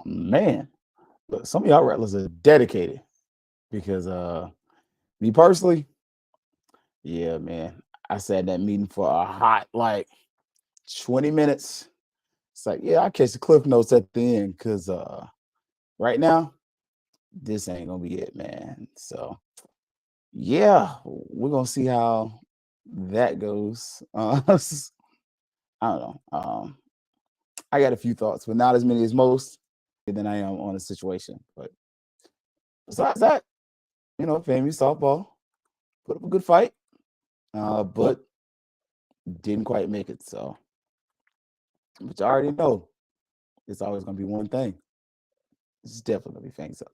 Man, look, some of y'all rattlers are dedicated because me personally, yeah, man. I sat in that meeting for a hot like 20 minutes. It's like, yeah, I catch the cliff notes at the end because right now, this ain't gonna be it, man. So yeah, we're gonna see how that goes. I don't know. I got a few thoughts, but not as many as most than I am on the situation. But besides that, FAMU softball put up a good fight, but didn't quite make it. So, but you already know it's always gonna be one thing. It's definitely gonna be Fangs up.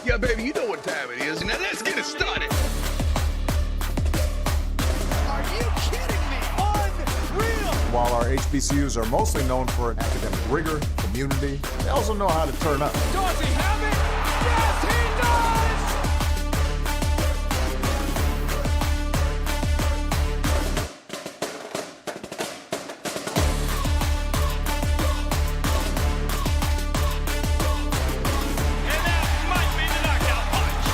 Yeah, baby, you know what time it is. Now let's get it started. Are you kidding me? Unreal! While our HBCUs are mostly known for academic rigor, community, they also know how to turn up. Does he have it? Yes, he does! And that might be the knockout punch.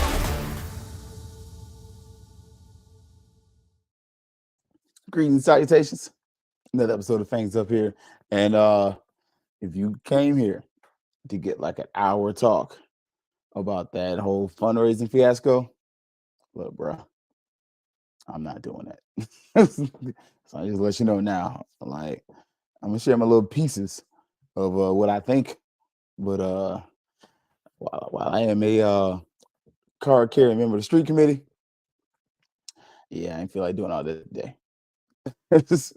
Greetings, and salutations. Another episode of Fangs up here, and if you came here to get like an hour talk about that whole fundraising fiasco, look, bro, I'm not doing that. So I just let you know now. Like, I'm gonna share my little pieces of what I think, but while I am a card carrying member of the street committee, yeah, I ain't feel like doing all that today. Just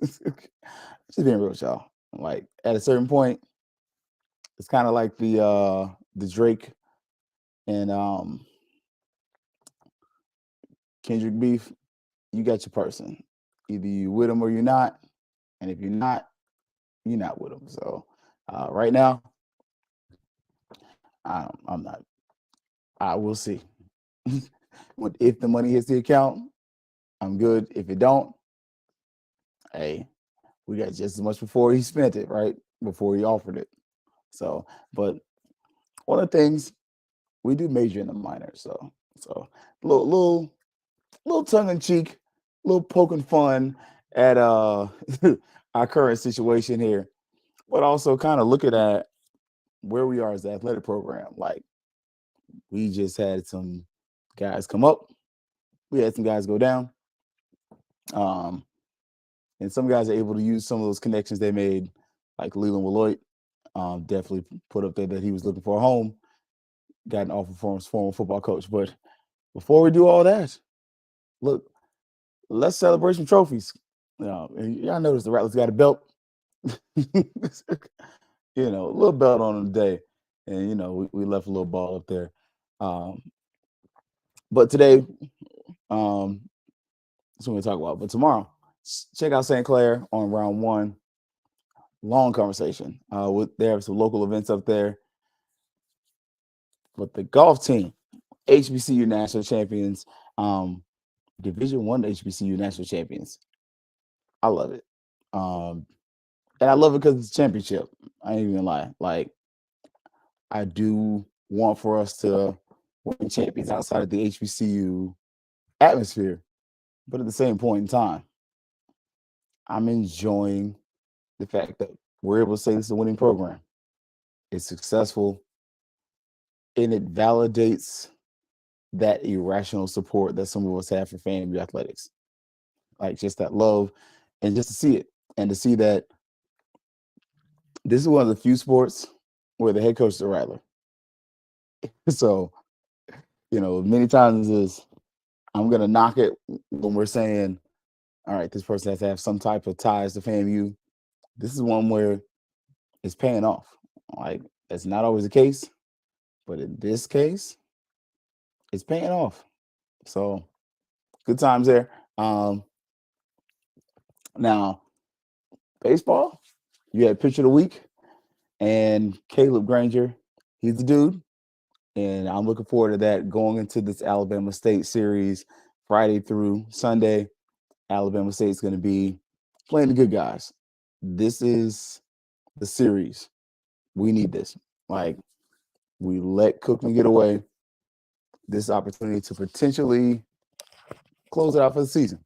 being real with y'all. Like at a certain point, it's kind of like the Drake and Kendrick beef. You got your person. Either you with them or you're not. And if you're not with them. So right now, I'm not. I will see. If the money hits the account, I'm good. If it don't, hey, we got just as much before he spent it, right? Before he offered it. So, but one of the things we do major in the minor. So little tongue in cheek, little poking fun at our current situation here, but also kind of looking at where we are as the athletic program. Like we just had some guys come up, we had some guys go down, um, and some guys are able to use some of those connections they made, like Leland Willoit. Definitely put up there that he was looking for a home, got an offer from his former football coach. But before we do all that, look, let's celebrate some trophies. And y'all notice the Rattlers got a belt. A little belt on them today. And, we left a little ball up there. But today, that's what we're talk about. But tomorrow, check out St. Clair on round one. Long conversation. They have some local events up there. But the golf team, HBCU national champions, Division One HBCU national champions. I love it. And I love it because it's a championship. I ain't even lie. Like, I do want for us to win champions outside of the HBCU atmosphere. But at the same point in time, I'm enjoying the fact that we're able to say this is a winning program. It's successful, and it validates that irrational support that some of us have for FAMU athletics. Like just that love, and just to see it, and to see that this is one of the few sports where the head coach is a rattler. So, many times is I'm gonna knock it when we're saying, all right, this person has to have some type of ties to FAMU. This is one where it's paying off. Like that's not always the case, but in this case, it's paying off. So good times there. Now, baseball, you had pitcher of the week, and Caleb Granger, he's the dude. And I'm looking forward to that going into this Alabama State series Friday through Sunday. Alabama State's going to be playing the good guys. This is the series. We need this. Like, we let Cookman get away. This opportunity to potentially close it out for the season.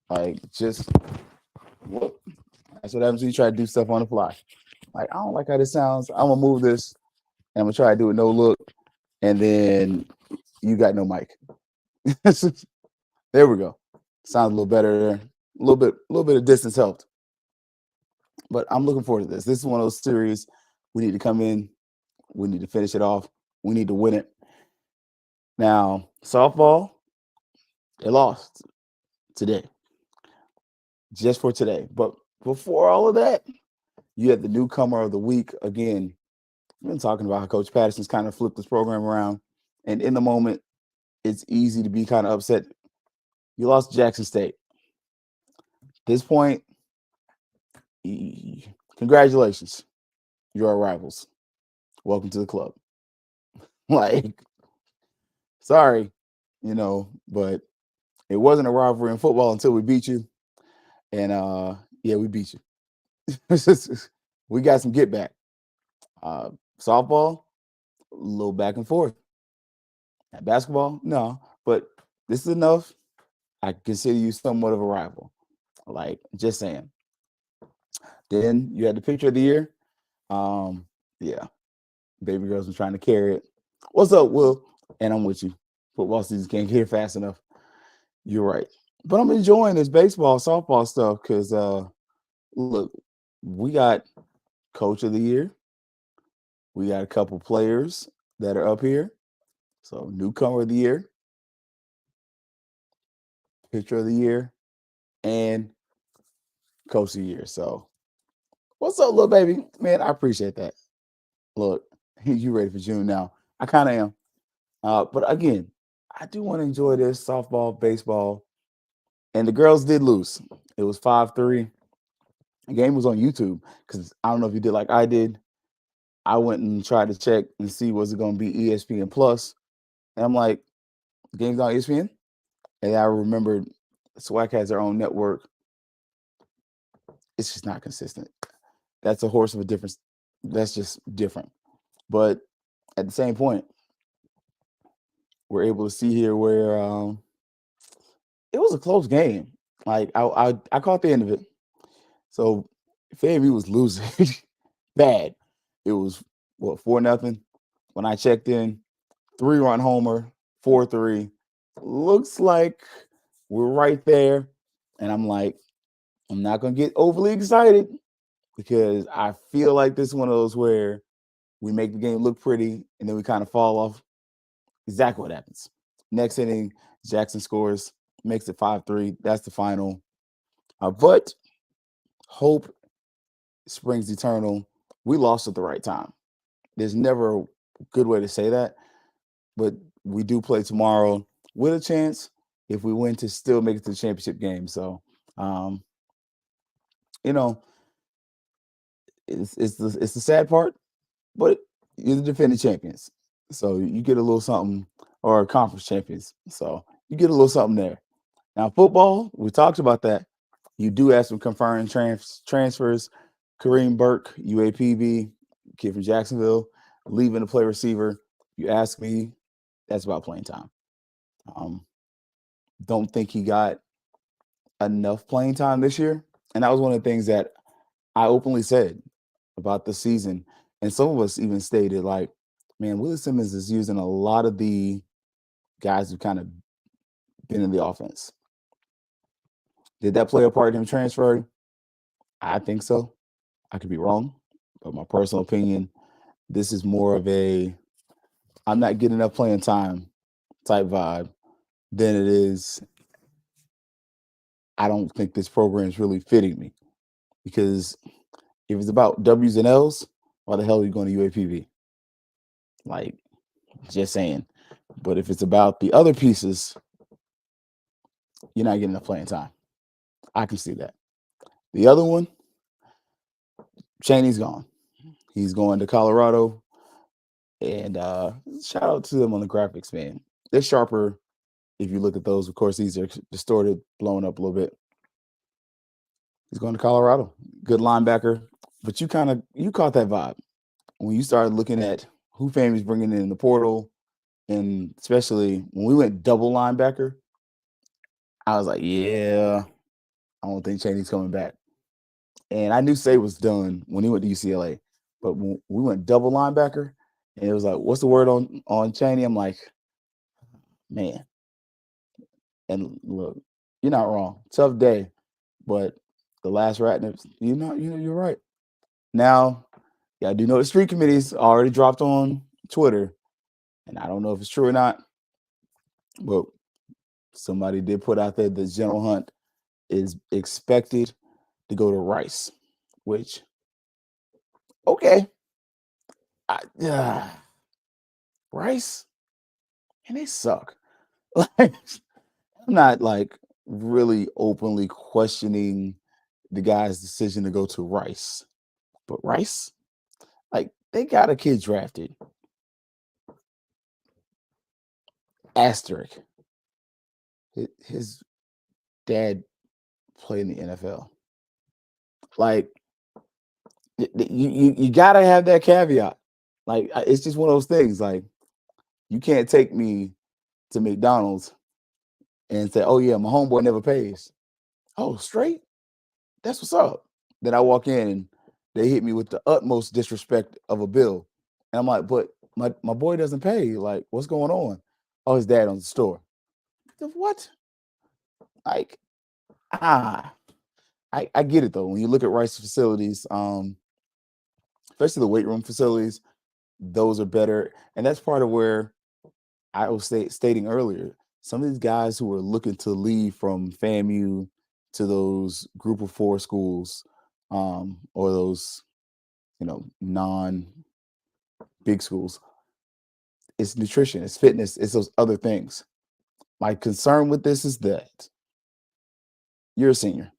Like, just whoop. That's what happens when you try to do stuff on the fly. Like, I don't like how this sounds. I'm gonna move this and I'm gonna try to do it no look, and then you got no mic. There we go. Sounds a little better. A little bit of distance helped. But I'm looking forward to this. This is one of those series we need to come in. We need to finish it off. We need to win it. Now, softball, they lost today. Just for today. But before all of that, you had the newcomer of the week. Again, we've been talking about how Coach Patterson's kind of flipped this program around. And in the moment, it's easy to be kind of upset. You lost to Jackson State. At this point, congratulations. You're our rivals. Welcome to the club. Like, sorry, but it wasn't a rivalry in football until we beat you. And yeah, we beat you. We got some get back. Softball, a little back and forth. Basketball, no, but this is enough. I consider you somewhat of a rival. Like, just saying. Then you had the picture of the year. Yeah. Baby girl's been trying to carry it. What's up, Will? And I'm with you. Football season can't get here fast enough. You're right. But I'm enjoying this baseball, softball stuff because, look, we got coach of the year. We got a couple players that are up here. So, newcomer of the year, pitcher of the year, and coach of the year. So, what's up, little baby? Man, I appreciate that. Look, you ready for June now. I kind of am. But again, I do want to enjoy this softball, baseball. And the girls did lose. It was 5-3. The game was on YouTube because I don't know if you did like I did. I went and tried to check and see was it going to be ESPN Plus. And I'm like, the game's on ESPN? And I remembered SWAC has their own network. It's just not consistent. That's a horse of a difference. That's just different. But at the same point, we're able to see here where it was a close game. Like I caught the end of it. So FAMU was losing bad. It was 4-0 when I checked in. 3-run homer, 4-3. Looks like we're right there. And I'm like, I'm not gonna get overly excited because I feel like this is one of those where we make the game look pretty and then we kind of fall off. Exactly what happens. Next inning, Jackson scores, makes it 5-3. That's the final. But hope springs eternal. We lost at the right time. There's never a good way to say that, but we do play tomorrow with a chance if we win to still make it to the championship game. So, it's the sad part, but you're the defending champions. So you get a little something, or conference champions. So you get a little something there. Now, football, we talked about that. You do have some confirmed transfers. Kareem Burke, UAPB, kid from Jacksonville, leaving to play receiver. You ask me, that's about playing time. Don't think he got enough playing time this year. And that was one of the things that I openly said about the season. And some of us even stated, like, man, Willie Simmons is using a lot of the guys who kind of been in the offense. Did that play a part in him transferring? I think so. I could be wrong, but my personal opinion, this is more of a I'm not getting enough playing time type vibe than it is I don't think this program is really fitting me. Because if it's about W's and L's, why the hell are you going to UAPB? Like, just saying. But if it's about the other pieces, you're not getting enough playing time. I can see that. The other one, Chaney's gone. He's going to Colorado. And shout out to them on the graphics, man. They're sharper if you look at those. Of course, these are distorted, blown up a little bit. He's going to Colorado. Good linebacker. But you caught that vibe. when you started looking at who FAMU's bringing in the portal, and especially when we went double linebacker, I was like, yeah, I don't think Chaney's coming back. And I knew Say was done when he went to UCLA, but when we went double linebacker, and it was like, what's the word on Chaney? I'm like, man. And look, you're not wrong. Tough day, but the last rat nips, you're right. Now, yeah, I do know the street committee's already dropped on Twitter, and I don't know if it's true or not, but somebody did put out there that General Hunt is expected to go to Rice, which okay, Rice, and they suck. Like, I'm not like really openly questioning the guy's decision to go to Rice, but Rice, like they got a kid drafted. Asterisk. His dad played in the NFL. Like you gotta have that caveat. Like it's just one of those things. Like you can't take me to McDonald's and say, "Oh yeah, my homeboy never pays." Oh, straight. That's what's up. Then I walk in and they hit me with the utmost disrespect of a bill, and I'm like, "But my boy doesn't pay. Like, what's going on?" Oh, his dad owns the store. What? Like, ah, I get it though. When you look at Rice facilities, especially the weight room facilities, those are better, and that's part of where I was stating earlier. Some of these guys who are looking to leave from FAMU to those Group of 4 schools, or those non big schools, it's nutrition, it's fitness, it's those other things. My concern with this is that you're a senior,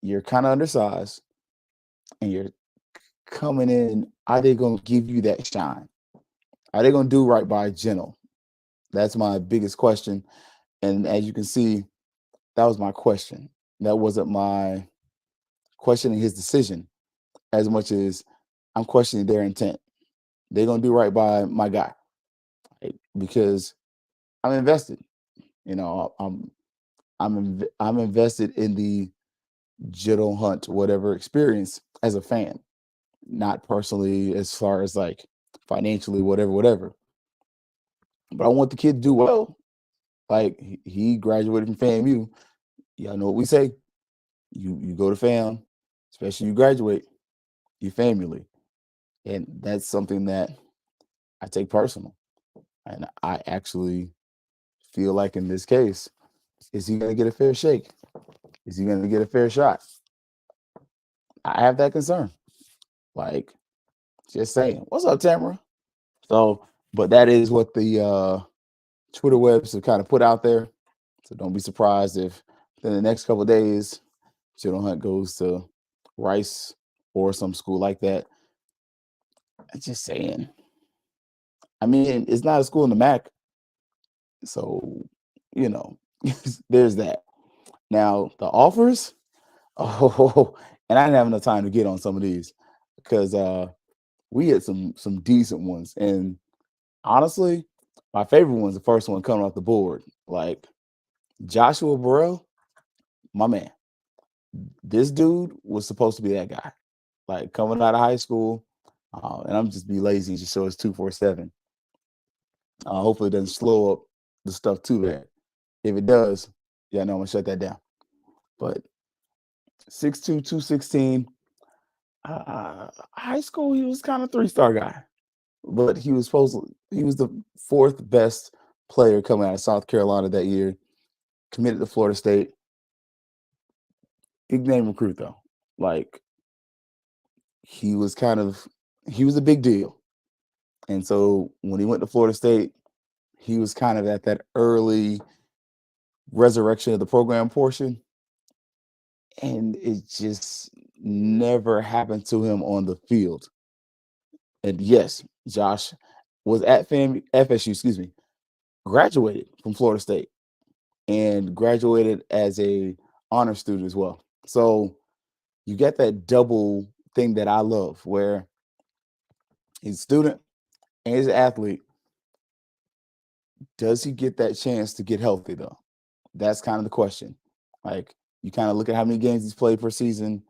you're kind of undersized, and you're coming in. Are they going to give you that shine? Are they going to do right by Geno? That's my biggest question. And as you can see, that was my question. That wasn't my questioning his decision as much as I'm questioning their intent. They're going to do right by my guy, right? Because I'm invested. I'm invested in the Geno Hunt whatever experience as a fan, not personally as far as like financially, whatever. But I want the kid to do well. Like he graduated from FAMU. Y'all know what we say. You go to FAM, especially you graduate, you family. And that's something that I take personal. And I actually feel like in this case, is he gonna get a fair shake? Is he gonna get a fair shot? I have that concern. Like, just saying. What's up, Tamara? So, but that is what the Twitter webs have kind of put out there. So don't be surprised if in the next couple of days, General Hunt goes to Rice or some school like that. I'm just saying. I mean, it's not a school in the MAC. So, you know, there's that. Now, the offers, oh, and I didn't have enough time to get on some of these because we had some decent ones. And honestly, my favorite one's the first one coming off the board. Like Joshua Burrell, my man. This dude was supposed to be that guy. Like coming out of high school, and I'm just be lazy and just show us 247. Hopefully it doesn't slow up the stuff too bad. If it does, yeah, I know I'm gonna shut that down. But 6'2", 216. High school, he was kind of 3-star guy, but he was the 4th best player coming out of South Carolina that year. Committed to Florida State. Big name recruit though. Like he was a big deal. And so when he went to Florida State, he was kind of at that early resurrection of the program portion. And it just never happened to him on the field. And yes, Josh was at FSU, graduated from Florida State and graduated as a honor student as well. So you get that double thing that I love where He's a student and he's an athlete. Does he get that chance to get healthy though? That's kind of the question. Like you kind of look at how many games he's played per season.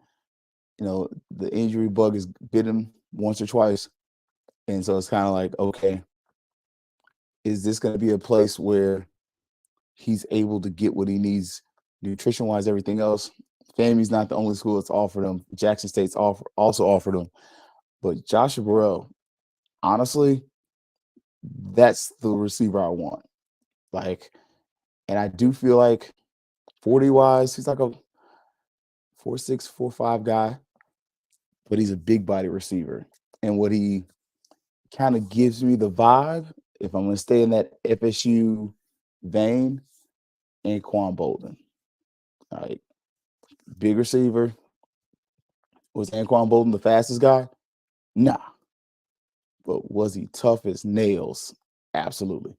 You know, the injury bug has bit him once or twice. And so it's kind of like, okay, is this going to be a place where he's able to get what he needs nutrition wise, everything else? FAMU's not the only school that's offered him. Jackson State's also offered him. But Joshua Burrell, honestly, that's the receiver I want. Like, and I do feel like 40 wise, he's like a 4'6", 4'5" guy, but he's a big body receiver. And what he kind of gives me the vibe, if I'm going to stay in that FSU vein, Anquan Bolden. Like, big receiver. Was Anquan Bolden the fastest guy? Nah. But was he tough as nails? Absolutely.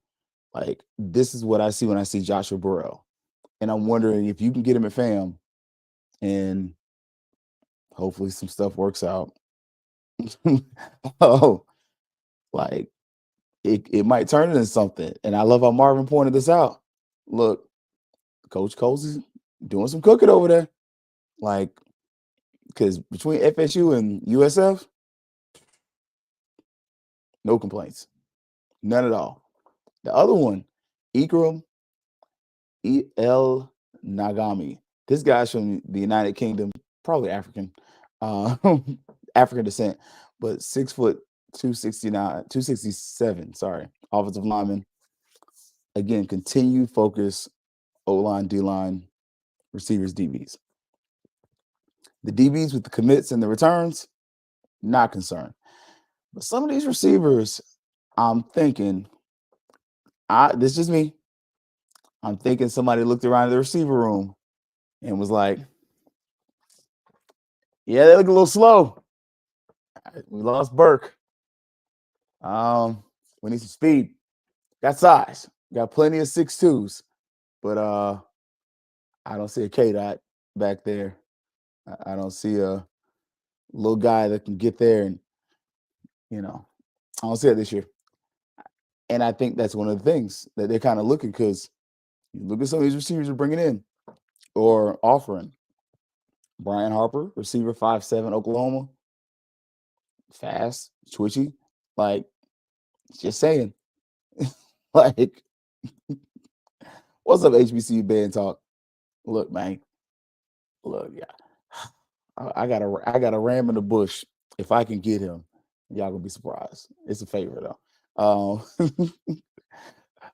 Like, this is what I see when I see Joshua Burrell. And I'm wondering if you can get him at FAM and hopefully some stuff works out. Oh, like it might turn into something. And I love how Marvin pointed this out. Look, Coach Cole's doing some cooking over there. Like, because between FSU and USF, no complaints. None at all. The other one, Ikram El Nagami. This guy's from the United Kingdom, probably African, African descent, but 6 foot 267. Sorry, offensive lineman. Again, continued focus, O-line, D-line, receivers, DBs. The DBs with the commits and the returns, not concerned. But some of these receivers, I'm thinking, this is just me. I'm thinking somebody looked around the receiver room and was like, yeah, they look a little slow. We lost Burke. We need some speed. Got size. Got plenty of 6'2s. But I don't see a K-Dot back there. I don't see a little guy that can get there and, I don't see it this year. And I think that's one of the things that they're kind of looking, because you look at some of these receivers they're bringing in or offering. Brian Harper, receiver, 5'7", Oklahoma. Fast, twitchy. Like, just saying. Like, what's up, HBCU band talk? Look, man. Look, yeah. I got a ram in the bush. If I can get him, y'all gonna be surprised. It's a favor though.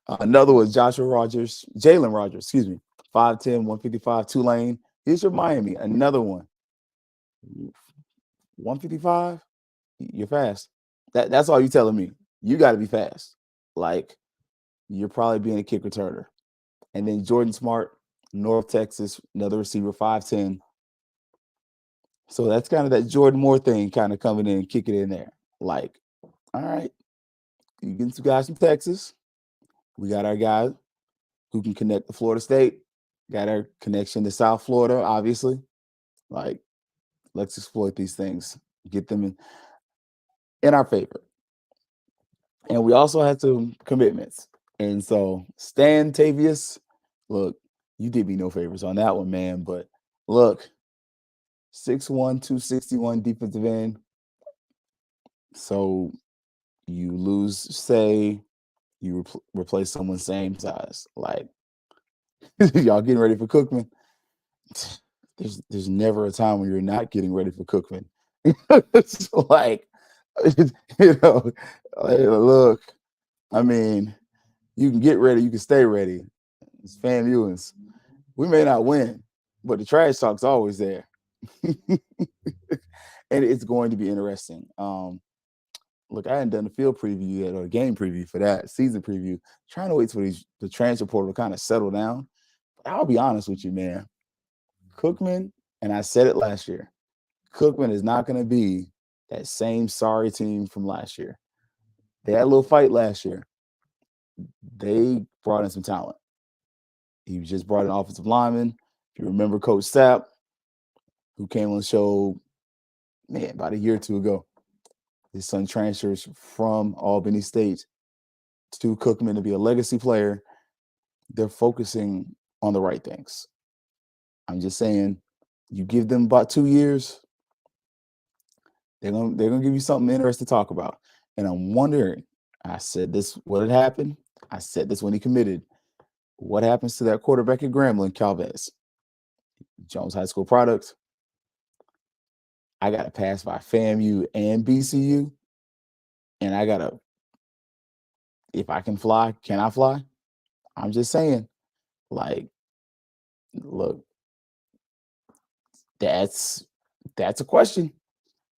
Another was Jalen Rogers, 5'10", 155, Tulane. Here's your Miami. Another one. 155. You're fast. That's all you telling me. You got to be fast. Like, you're probably being a kick returner. And then Jordan Smart, North Texas, another receiver, 5'10". So that's kind of that Jordan Moore thing kind of coming in and kicking in there. Like, all right, you get some guys from Texas. We got our guy who can connect to Florida State. Got our connection to South Florida, obviously. Like, let's exploit these things. Get them in our favor. And we also had some commitments. And so Stan Tavius, look, you did me no favors on that one, man. But look, 6'1", 261 defensive end. So you lose, say, you replace someone same size. Like, y'all getting ready for Cookman? There's never a time when you're not getting ready for Cookman. It's like, look, I mean, you can get ready, you can stay ready. It's FAMU. We may not win, but the trash talk's always there. And it's going to be interesting. Look, I hadn't done a field preview yet or a game preview for that, season preview. Trying to wait for the transfer portal to kind of settle down. But I'll be honest with you, man. Cookman, and I said it last year, Cookman is not going to be that same sorry team from last year. They had a little fight last year. They brought in some talent. He just brought in offensive lineman. If you remember Coach Sapp, who came on the show, man, about a year or two ago. His son transfers from Albany State to Cookman to be a legacy player. They're focusing on the right things. I'm just saying, you give them about 2 years, they're gonna give you something interesting to talk about. And I'm wondering, I said this, what had happened? I said this when he committed. What happens to that quarterback at Grambling, Calvez? Jones High School product. I got to pass by FAMU and BCU, and I gotta, if I can fly, can I fly? I'm just saying, like, look, that's a question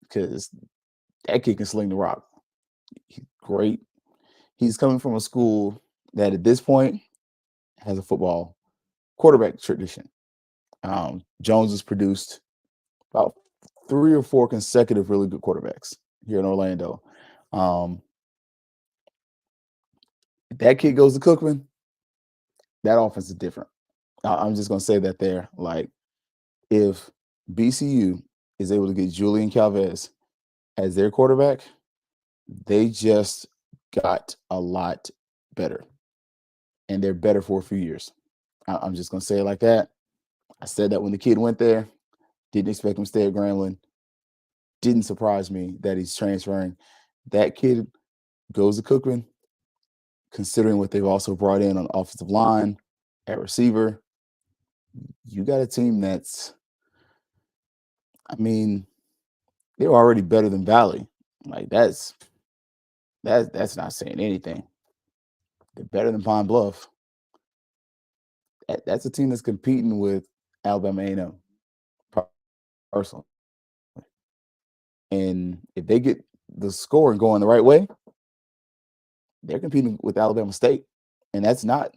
because that kid can sling the rock. He's great. He's coming from a school that at this point has a football quarterback tradition. Jones has produced about 3 or 4 consecutive really good quarterbacks here in Orlando. If that kid goes to Cookman, that offense is different. I'm just going to say that there. Like, if BCU is able to get Julian Calvez as their quarterback, they just got a lot better. And they're better for a few years. I'm just going to say it like that. I said that when the kid went there. Didn't expect him to stay at Grambling. Didn't surprise me that he's transferring. That kid goes to Cookman, considering what they've also brought in on offensive line, at receiver. You got a team that's, I mean, they're already better than Valley. Like, that's not saying anything. They're better than Pine Bluff. That's a team that's competing with Alabama A&M personally. And if they get the scoring going the right way, they're competing with Alabama State. And that's not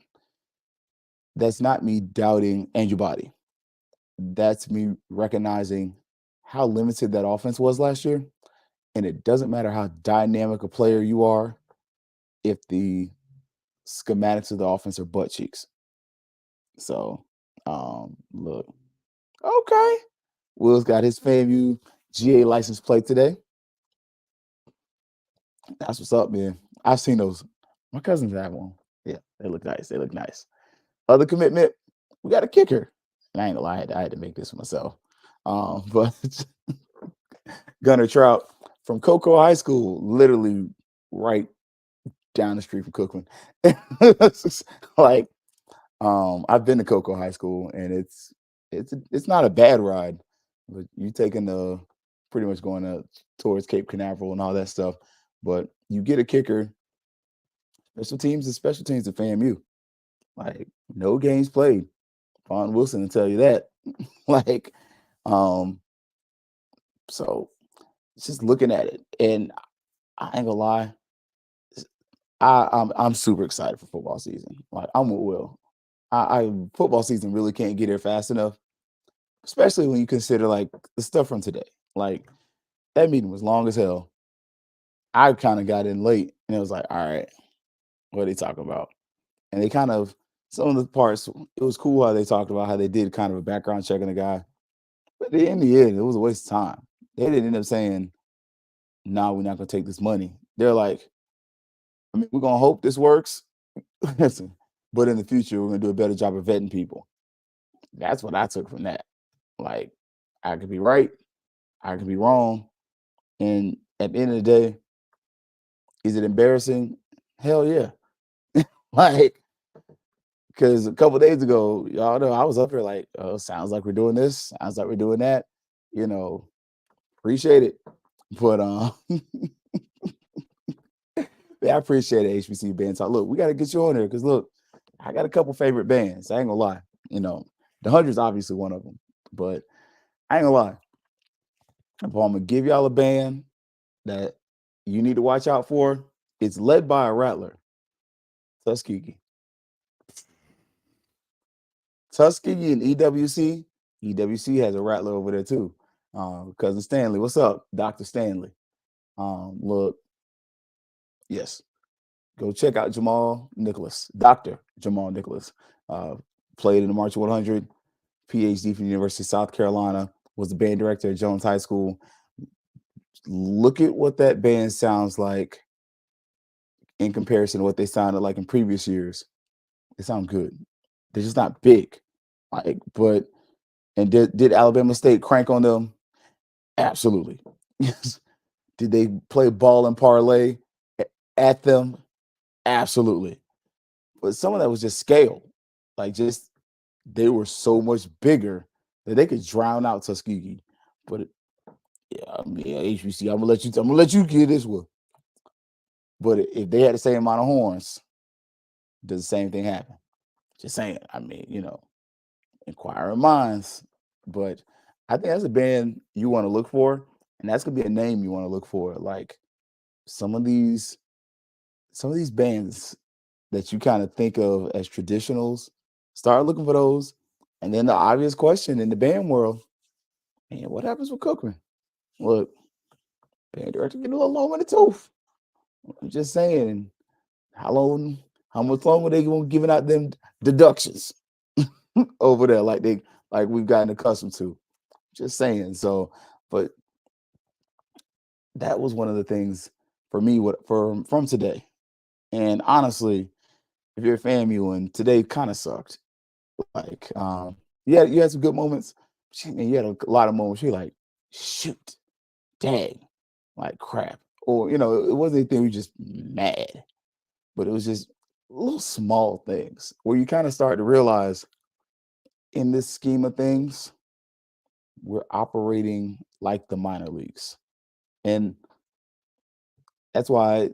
me doubting Andrew Body. That's me recognizing how limited that offense was last year. And it doesn't matter how dynamic a player you are if the schematics of the offense are butt cheeks. So, look, okay. Will's got his FAMU GA license plate today. That's what's up, man. I've seen those. My cousins have one. Yeah, they look nice. They look nice. Other commitment, we got a kicker. And I ain't gonna lie, I had to make this for myself. But Gunnar Trout from Cocoa High School, literally right down the street from Cookman. Like, I've been to Cocoa High School, and it's not a bad ride, but you taking the pretty much going towards Cape Canaveral and all that stuff. But you get a kicker. Special teams at FAMU. Like, no games played. Vaughn Wilson will tell you that. Like, so just looking at it, and I ain't gonna lie, I'm super excited for football season. Like, I'm with Will. Football season really can't get here fast enough, especially when you consider like the stuff from today. Like, that meeting was long as hell. I kind of got in late, and it was like, all right, what are they talking about? And they kind of, some of the parts, it was cool how they talked about how they did kind of a background check on the guy. But in the end, it was a waste of time. They didn't end up saying, nah, we're not going to take this money. They're like, I mean, we're going to hope this works. But in the future, we're going to do a better job of vetting people. That's what I took from that. Like, I could be right. I could be wrong. And at the end of the day, is it embarrassing? Hell yeah. Like, because a couple days ago, y'all know I was up here like, oh, sounds like we're doing this. Sounds like we're doing that. You know, appreciate it. But yeah, I appreciate it, HBC band talk. Look, we got to get you on there because look, I got a couple favorite bands. I ain't gonna lie. You know, the 100's obviously one of them, but I ain't gonna lie. If I'm gonna give y'all a band that you need to watch out for, it's led by a rattler, Tuskegee. Tuskegee and EWC. EWC has a rattler over there too. Cousin Stanley, what's up, Dr. Stanley? Look, yes, go check out Jamal Nicholas, Dr. Jamal Nicholas. Played in the March 100, PhD from the University of South Carolina, was the band director at Jones High School. look at what that band sounds like in comparison to what they sounded like in previous years. They sound good. They're just not big. Like, but and did Alabama State crank on them? Absolutely. Yes. Did they play ball and parlay at them? Absolutely. But some of that was just scale. Like just they were so much bigger that they could drown out Tuskegee. But yeah, I mean, HBC, I'm gonna let you get this one. But if they had the same amount of horns, does the same thing happen? Just saying. I mean, inquiring minds. But I think that's a band you want to look for, and that's gonna be a name you want to look for. Like some of these bands that you kind of think of as traditionals, start looking for those. And then the obvious question in the band world, man, what happens with Cookman? Look, band director get a little long in the tooth. I'm just saying, how much longer they gonna giving out them deductions over there, like we've gotten accustomed to. Just saying. So, but that was one of the things for me from today. And honestly, if you're a FAMU and today kind of sucked, like yeah, you had some good moments, and you had a lot of moments you're like, shoot, dang, like crap. Or it wasn't anything we just mad, but it was just little small things where you kind of start to realize in this scheme of things, we're operating like the minor leagues. And that's why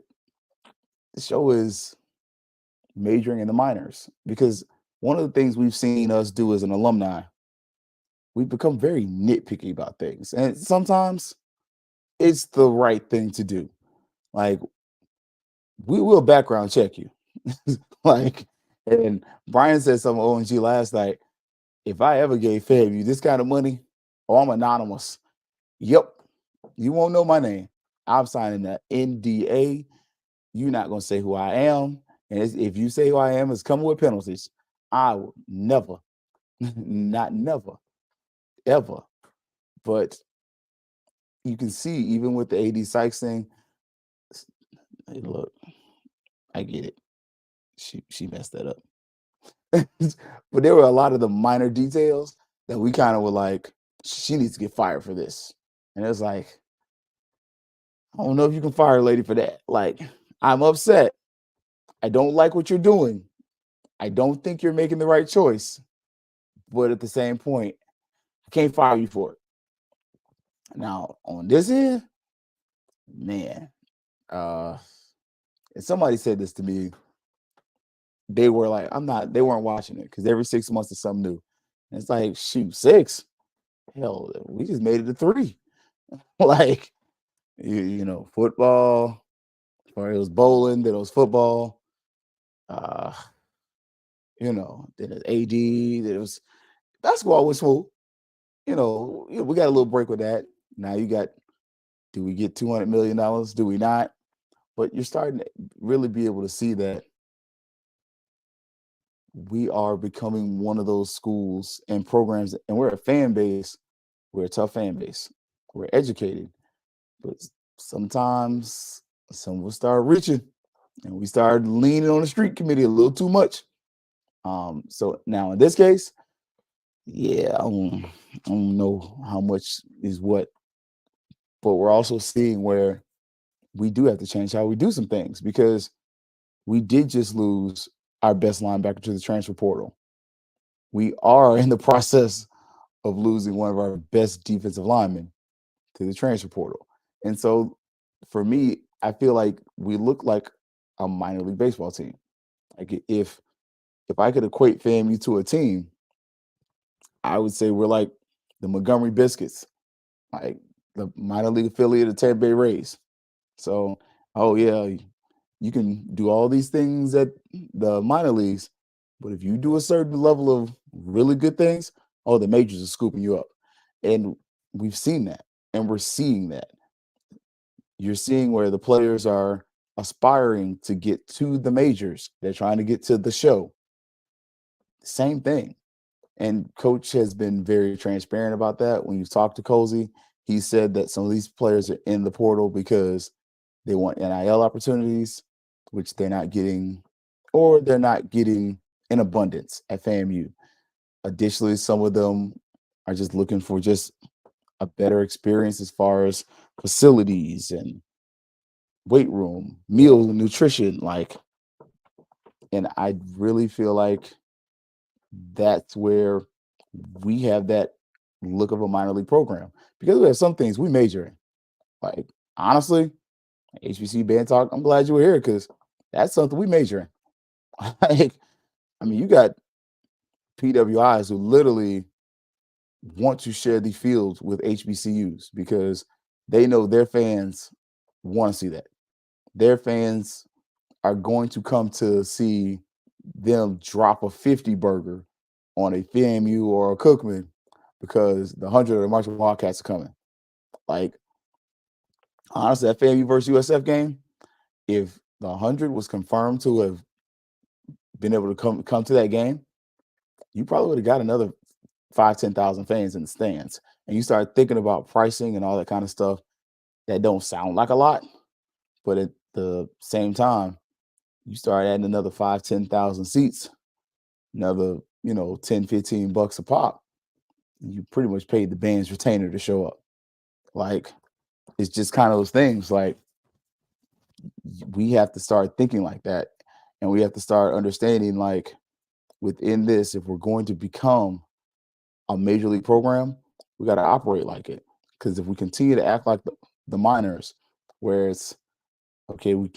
the show is majoring in the minors, because one of the things we've seen us do as an alumni, we've become very nitpicky about things. And sometimes it's the right thing to do. Like, we will background check you. Like, and Brian said something on ONG last night. If I ever gave FAMU this kind of money, I'm anonymous. Yep. You won't know my name. I'm signing the NDA. You're not going to say who I am. And if you say who I am, it's coming with penalties. I will never, not never, ever. But you can see, even with the AD Sykes thing, hey, look, I get it. She messed that up. But there were a lot of the minor details that we kind of were like, she needs to get fired for this. And it was like, I don't know if you can fire a lady for that. Like, I'm upset. I don't like what you're doing. I don't think you're making the right choice. But at the same point, I can't fire you for it. Now, on this end, man, and somebody said this to me. They were like, they weren't watching it because every 6 months is something new. And it's like, shoot, 6. Hell, we just made it to 3. Like, football, or it was bowling, then it was football. Then it was AD, then it was basketball was smooth. We got a little break with that. Now do we get $200 million? Do we not? But you're starting to really be able to see that we are becoming one of those schools and programs, and we're a fan base. We're a tough fan base. We're educated, but sometimes some will start reaching, and we started leaning on the street committee a little too much. So now in this case, yeah, I don't know how much is what, but we're also seeing where we do have to change how we do some things, because we did just lose our best linebacker to the transfer portal. We are in the process of losing one of our best defensive linemen to the transfer portal. And so for me, I feel like we look like a minor league baseball team. Like if I could equate FAMU to a team, I would say we're like the Montgomery Biscuits, like the minor league affiliate of Tampa Bay Rays. So, oh yeah, you can do all these things at the minor leagues, but if you do a certain level of really good things, the majors are scooping you up. And we've seen that, and we're seeing that. You're seeing where the players are aspiring to get to the majors. They're trying to get to the show. Same thing. And coach has been very transparent about that. When you talk to Cozy, He said that some of these players are in the portal because they want NIL opportunities, which they're not getting, or they're not getting in abundance at FAMU. Additionally, some of them are just looking for just a better experience as far as facilities and weight room, meal, nutrition, like, and I really feel like that's where we have that look of a minor league program because we have some things we major in. Like, honestly, HBC band talk, I'm glad you were here because that's something we major in. Like, I mean, you got PWIs who literally want to share the field with HBCUs because they know their fans want to see that. Their fans are going to come to see them drop a 50 burger on a FAMU or a Cookman because the 100 of the Marching Wildcats are coming. Like, honestly, that FAMU versus USF game, if the 100 was confirmed to have been able to come to that game, you probably would have got another 10,000 fans in the stands. And you start thinking about pricing and all that kind of stuff that don't sound like a lot, but at the same time, you start adding another 10,000 seats, another, $10-15 a pop. You pretty much paid the band's retainer to show up. Like, it's just kind of those things. Like, we have to start thinking like that, and we have to start understanding, like, within this, if we're going to become a major league program, we got to operate like it. Because if we continue to act like the minors, where it's okay, we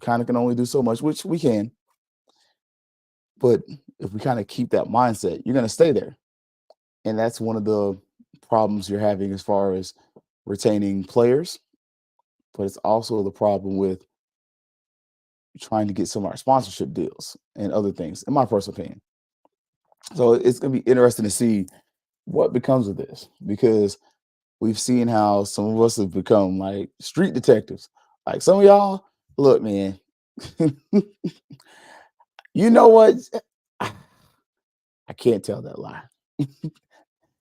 kind of can only do so much, which we can, but if we kind of keep that mindset, you're going to stay there. And that's one of the problems you're having as far as retaining players, but it's also the problem with trying to get some of our sponsorship deals and other things, in my personal opinion. So it's going to be interesting to see what becomes of this, because we've seen how some of us have become like street detectives. Like, some of y'all, look, man, you know what? I can't tell that lie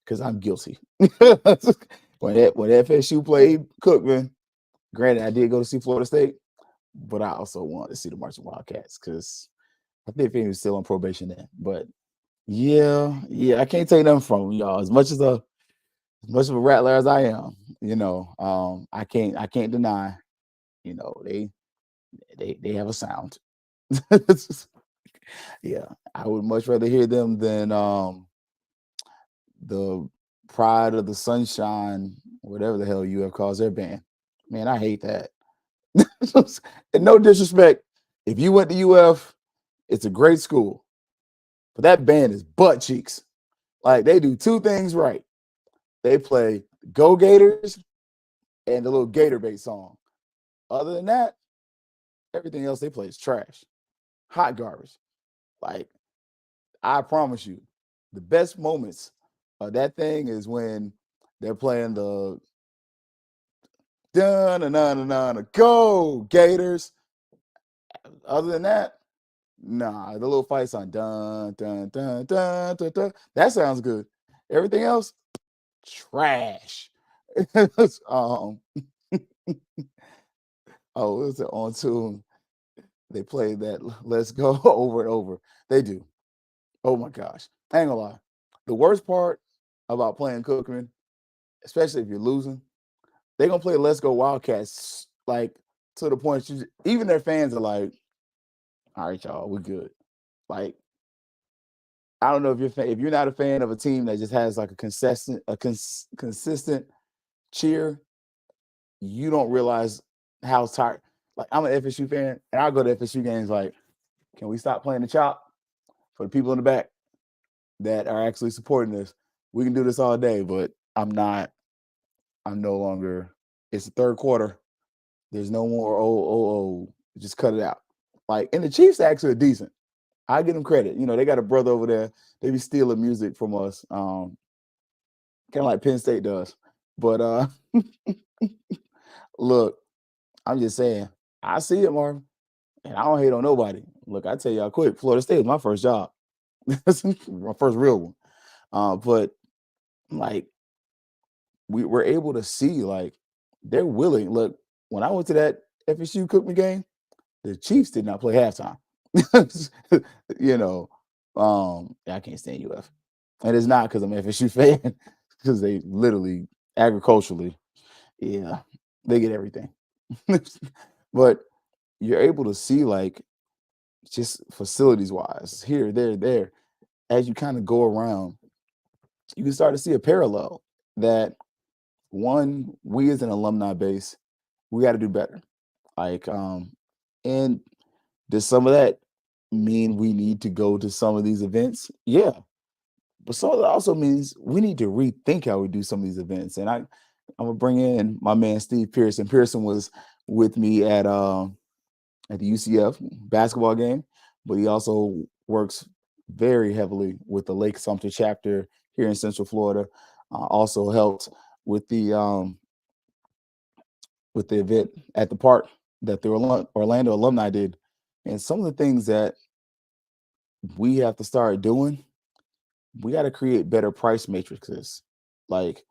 because I'm guilty. when FSU played Cookman, granted, I did go to see Florida State, but I also wanted to see the Marching Wildcats because I think he was still on probation then. But yeah, I can't take nothing from y'all. As much of a rattler as I am, I can't deny, they have a sound. Yeah, I would much rather hear them than the Pride of the Sunshine, whatever the hell UF calls their band. Man, I hate that. And no disrespect, if you went to UF, it's a great school, but that band is butt cheeks. Like, they do two things right. They play Go Gators and the little Gator Bait song. Other than that, everything else they play is trash. Hot garbage. Like, I promise you, the best moments of that thing is when they're playing the Go Gators. Other than that, nah, the little fight song, dun, dun, dun, dun, dun, dun, that sounds good. Everything else, trash. Oh, it's on tune. They play that Let's Go over and over. They do. Oh my gosh. I ain't gonna lie. The worst part about playing Cookman, especially if you're losing, they're gonna play Let's Go Wildcats, like, to the point even their fans are like, all right, y'all, we're good. Like, I don't know if you're not a fan of a team that just has like a consistent cheer, you don't realize how tired. Like, I'm an FSU fan, and I'll go to FSU games like, can we stop playing the chop for the people in the back that are actually supporting us? We can do this all day, but I'm no longer. It's the third quarter. There's no more, just cut it out. Like, and the Chiefs actually are decent. I give them credit. They got a brother over there. They be stealing music from us, kind of like Penn State does. But look, I'm just saying, I see it, Marvin, and I don't hate on nobody. Look, I tell y'all quick, Florida State was my first job. My first real one. But, like, we were able to see like they're willing. Look, when I went to that FSU Cookman game, the Chiefs did not play halftime. you know, I can't stand UF. And it's not because I'm an FSU fan, because they literally agriculturally, yeah, they get everything. But you're able to see like just facilities wise, here, there, as you kind of go around, you can start to see a parallel that one, we as an alumni base, we got to do better. Like, and does some of that mean we need to go to some of these events? Yeah. But some of that also means we need to rethink how we do some of these events. And I'm gonna bring in my man Steve Pearson. Pearson was with me at the UCF basketball game, but he also works very heavily with the Lake Sumter chapter here in Central Florida. Also helped with the event at the park that the Orlando alumni did, and some of the things that we have to start doing, we got to create better price matrices. Like,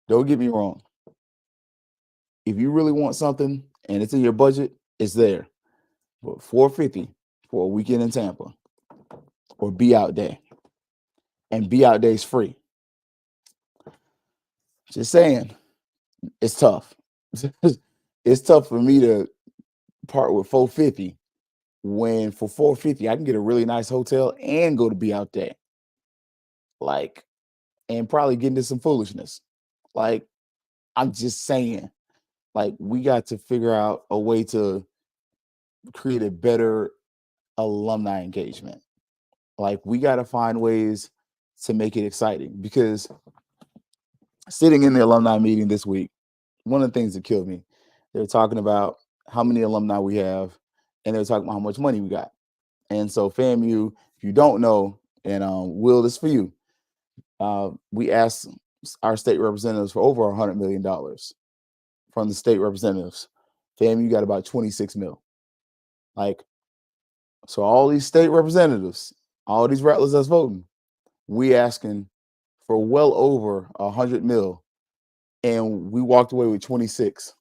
don't get me wrong, if you really want something and it's in your budget, it's there. But $450 for a weekend in Tampa, or Be Out Day, and Be Out Day is free. Just saying, it's tough. It's tough for me to part with $450 when for $450 I can get a really nice hotel and go to Be Out Day, like, and probably get into some foolishness. Like, I'm just saying, like, we got to figure out a way to create a better alumni engagement. Like, we got to find ways to make it exciting, because sitting in the alumni meeting this week, one of the things that killed me, they were talking about how many alumni we have, and they were talking about how much money we got. And so FAMU, if you don't know, and Will, this for you, we asked our state representatives for over $100 million from the state representatives. FAMU got about 26 mil. Like, so all these state representatives, all these rattlers that's voting, we asking for well over 100 mil, and we walked away with 26.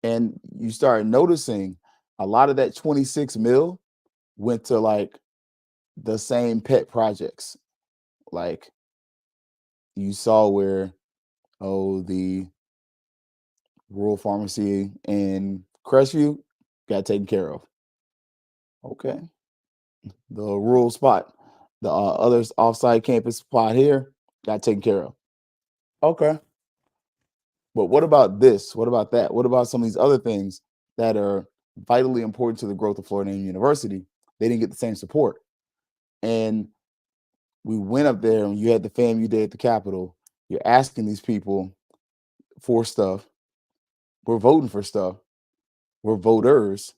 And you start noticing a lot of that 26 mil went to like the same pet projects. Like, you saw where, the rural pharmacy in Crestview got taken care of. Okay. The rural spot, the other offsite campus spot here got taken care of. Okay. But what about this? What about that? What about some of these other things that are vitally important to the growth of Florida A&M University? They didn't get the same support. And we went up there, and you had the FAMU Day at the Capitol. You're asking these people for stuff. We're voting for stuff. We're voters,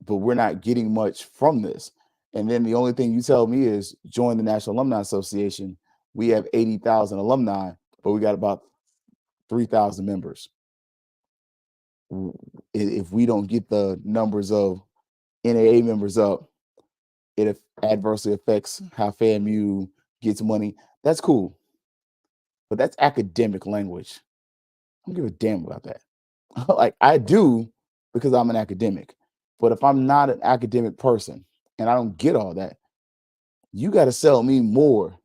but we're not getting much from this. And then the only thing you tell me is join the National Alumni Association. We have 80,000 alumni, but we got about 3,000 members. If we don't get the numbers of NAA members up, it adversely affects how FAMU gets money. That's cool, but that's academic language. I don't give a damn about that. Like, I do, because I'm an academic. But if I'm not an academic person and I don't get all that, you got to sell me more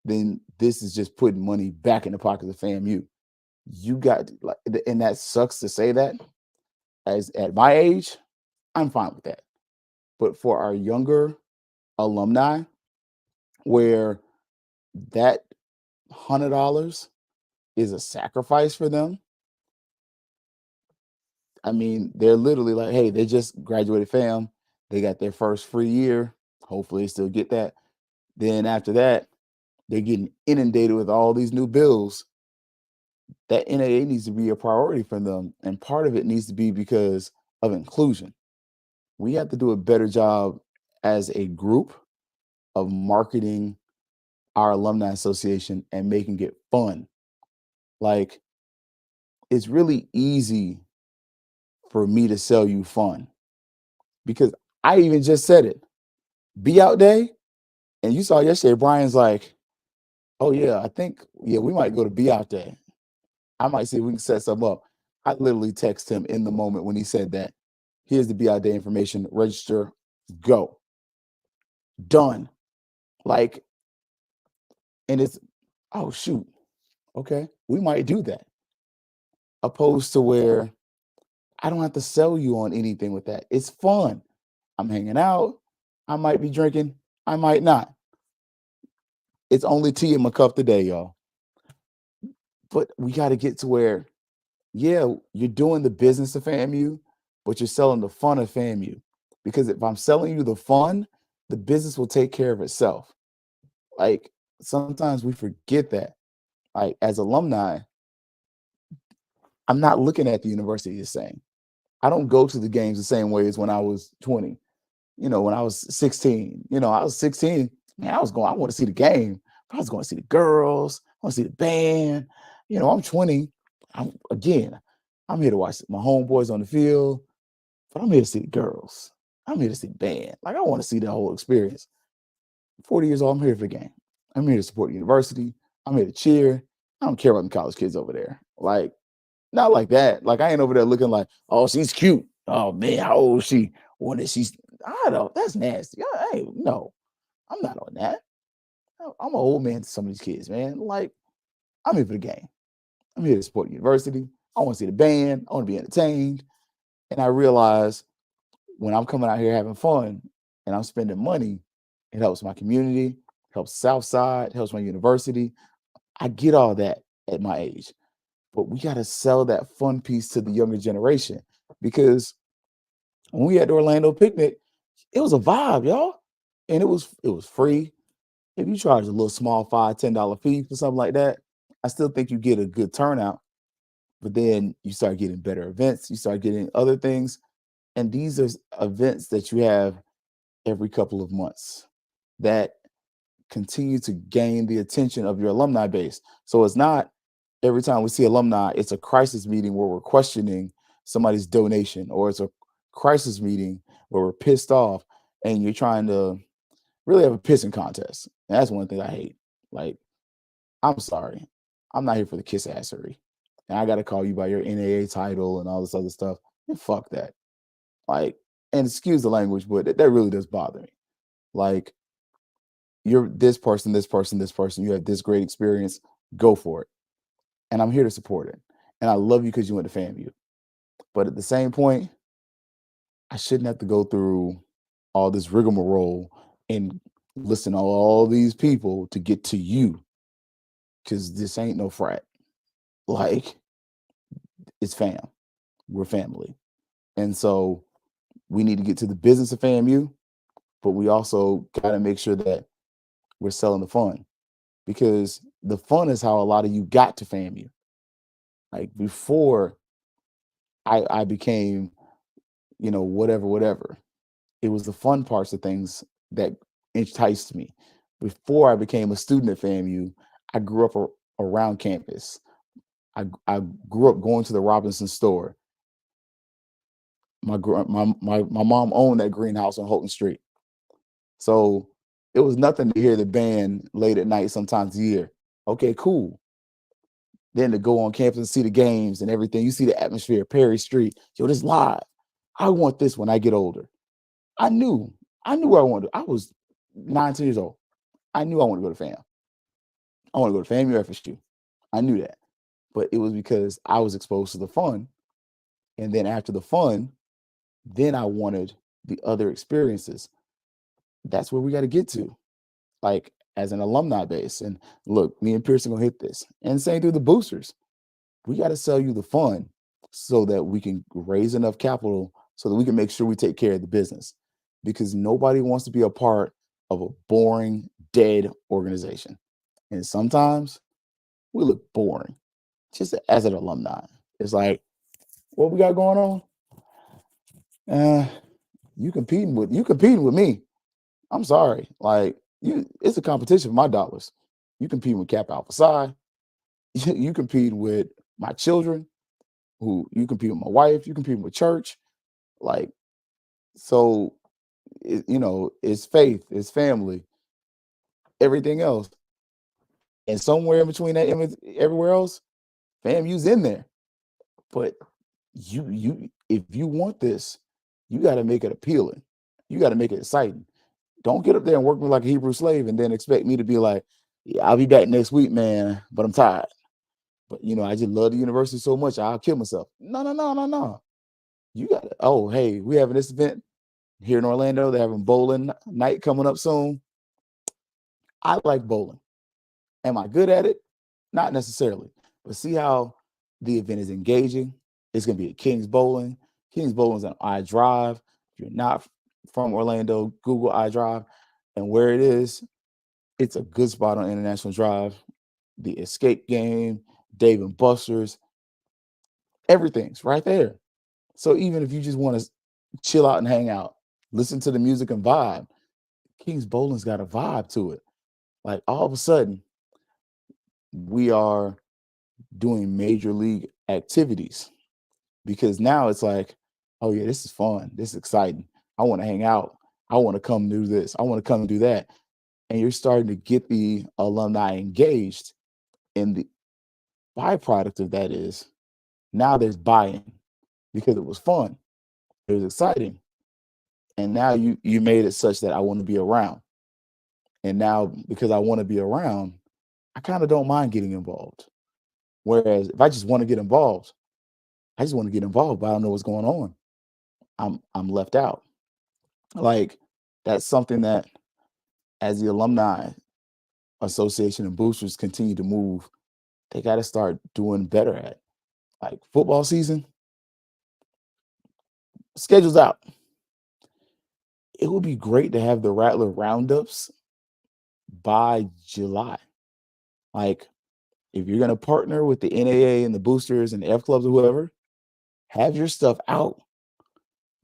than this is just putting money back in the pocket of FAMU. You got, like, and that sucks to say that. As at my age, I'm fine with that. But for our younger alumni, where that $100 is a sacrifice for them, I mean, they're literally like, hey, they just graduated FAM. They got their first free year. Hopefully they still get that. Then after that, they're getting inundated with all these new bills. That NAA needs to be a priority for them. And part of it needs to be because of inclusion. We have to do a better job as a group of marketing our alumni association and making it fun. Like, it's really easy for me to sell you fun, because I even just said it. Be Out Day. And you saw yesterday, Brian's like, oh yeah, I think, yeah, we might go to Be Out Day. I might see if we can set something up. I literally text him in the moment when he said that. Here's the BI day information. Register. Go. Done. Like, and it's, oh shoot. Okay. We might do that. Opposed to where I don't have to sell you on anything with that. It's fun. I'm hanging out. I might be drinking. I might not. It's only tea in my cup today, y'all. But we got to get to where, yeah, you're doing the business of FAMU, but you're selling the fun of FAMU. Because if I'm selling you the fun, the business will take care of itself. Like sometimes we forget that. Like as alumni, I'm not looking at the university the same. I don't go to the games the same way as when I was 20. When I was 16. I was 16. Man, I want to see the game. I was going to see the girls. I want to see the band. I'm 20. I'm here to watch my homeboys on the field, but I'm here to see the girls. I'm here to see the band. Like, I want to see the whole experience. 40 years old, I'm here for the game. I'm here to support the university. I'm here to cheer. I don't care about the college kids over there. Like, not like that. Like, I ain't over there looking like, oh, she's cute. Oh, man, how old is she? What is she? I don't. That's nasty. No, I'm not on that. I'm an old man to some of these kids, man. Like, I'm here for the game. I'm here to support the university. I want to see the band. I want to be entertained. And I realize when I'm coming out here having fun and I'm spending money, it helps my community, helps Southside, helps my university. I get all that at my age. But we got to sell that fun piece to the younger generation, because when we had the Orlando picnic, it was a vibe, y'all. And it was free. If you charge a little small $5-10 fee for something like that, I still think you get a good turnout. But then you start getting better events, you start getting other things. And these are events that you have every couple of months that continue to gain the attention of your alumni base. So it's not every time we see alumni, it's a crisis meeting where we're questioning somebody's donation, or it's a crisis meeting where we're pissed off and you're trying to really have a pissing contest. And that's one thing I hate. Like, I'm sorry. I'm not here for the kiss assery. And I got to call you by your NAA title and all this other stuff. And fuck that. Like, and excuse the language, but that really does bother me. Like, you're this person, this person, this person. You have this great experience. Go for it. And I'm here to support it. And I love you because you went to FAMU. But at the same point, I shouldn't have to go through all this rigmarole and listen to all these people to get to you, because this ain't no frat. Like, it's fam. We're family. And so we need to get to the business of FAMU, but we also got to make sure that we're selling the fun, because the fun is how a lot of you got to FAMU. Like, before I became, whatever. It was the fun parts of things that enticed me. Before I became a student at FAMU, I grew up around campus. I grew up going to the Robinson store. My mom owned that greenhouse on Holton Street. So it was nothing to hear the band late at night sometimes a year. Okay, cool. Then to go on campus and see the games and everything, you see the atmosphere, Perry Street. Yo, this live. I want this when I get older. I knew where I wanted. I was 19 years old. I knew I wanted to go to FAM. I want to go to FAMU or FSU. I knew that. But it was because I was exposed to the fun. And then after the fun, then I wanted the other experiences. That's where we got to get to, like, as an alumni base. And look, me and Pearson gonna hit this. And same through the boosters. We got to sell you the fun so that we can raise enough capital so that we can make sure we take care of the business. Because nobody wants to be a part of a boring, dead organization. And sometimes we look boring just as an alumni. It's like, what we got going on? You competing with me. I'm sorry. Like, it's a competition for my dollars. You competing with Kappa Alpha Psi. You competing with my children. You compete with my wife. You competing with church. Like, so, it's faith, it's family, everything else. And somewhere in between that, everywhere else, FAMU's in there. But if you want this, you got to make it appealing. You got to make it exciting. Don't get up there and work me like a Hebrew slave and then expect me to be like, yeah, I'll be back next week, man, but I'm tired. But I just love the university so much, I'll kill myself. No. You got to, oh, hey, we having this event here in Orlando. They're having bowling night coming up soon. I like bowling. Am I good at it? Not necessarily. But see how the event is engaging? It's going to be at King's Bowling. King's Bowling is on iDrive. If you're not from Orlando, Google iDrive. And where it is, it's a good spot on International Drive. The Escape Game, Dave and Buster's, everything's right there. So even if you just want to chill out and hang out, listen to the music and vibe, King's Bowling's got a vibe to it. Like all of a sudden, we are doing major league activities because now it's like, oh yeah, this is fun. This is exciting. I want to hang out. I want to come do this. I want to come do that. And you're starting to get the alumni engaged. And the byproduct of that is now there's buy-in because it was fun. It was exciting. And now you made it such that I want to be around. And now because I want to be around, I kind of don't mind getting involved. Whereas if I just want to get involved, I just want to get involved, but I don't know what's going on. I'm left out. Like that's something that as the alumni association and boosters continue to move, they got to start doing better at. Like football season, schedule's out. It would be great to have the Rattler roundups by July. Like if you're going to partner with the NAA and the boosters and the F clubs or whoever, have your stuff out.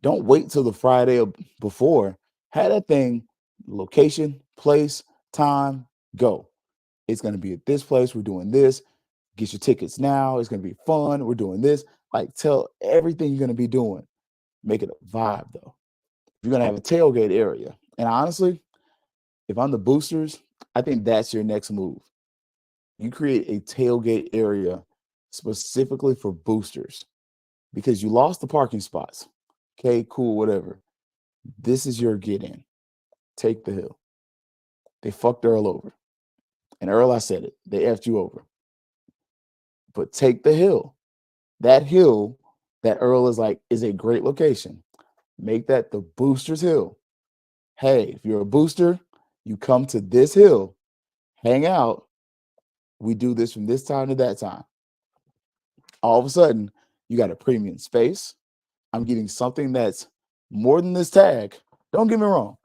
Don't wait till the Friday before. Have that thing, location, place, time, go. It's going to be at this place. We're doing this. Get your tickets now. It's going to be fun. We're doing this. Like tell everything you're going to be doing. Make it a vibe though. You're going to have a tailgate area. And honestly, if I'm the boosters, I think that's your next move. You create a tailgate area specifically for boosters because you lost the parking spots. Okay, cool, whatever. This is your get in. Take the hill. They fucked Earl over. And Earl, I said it. They effed you over. But take the hill. That hill that Earl is like is a great location. Make that the booster's hill. Hey, if you're a booster, you come to this hill, hang out. We do this from this time to that time. All of a sudden, you got a premium space. I'm getting something that's more than this tag. Don't get me wrong.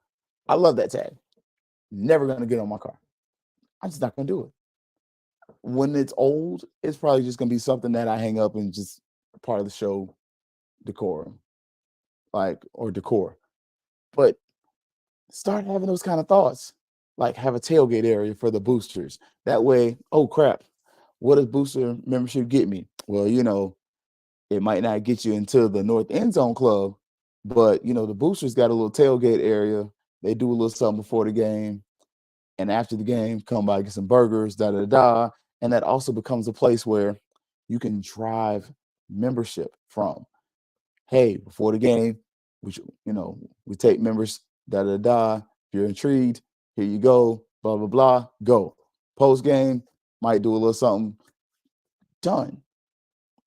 I love that tag. Never going to get on my car. I'm just not going to do it. When it's old, it's probably just going to be something that I hang up and just part of the show decorum, or decor. But start having those kind of thoughts. Like have a tailgate area for the boosters. That way, oh crap, what does booster membership get me? Well, it might not get you into the North End Zone Club, but the boosters got a little tailgate area. They do a little something before the game. And after the game, come by, get some burgers, da-da-da. And that also becomes a place where you can drive membership from. Hey, before the game, we take members, da-da-da. If you're intrigued, here you go, blah, blah, blah, go. Post game, might do a little something. Done.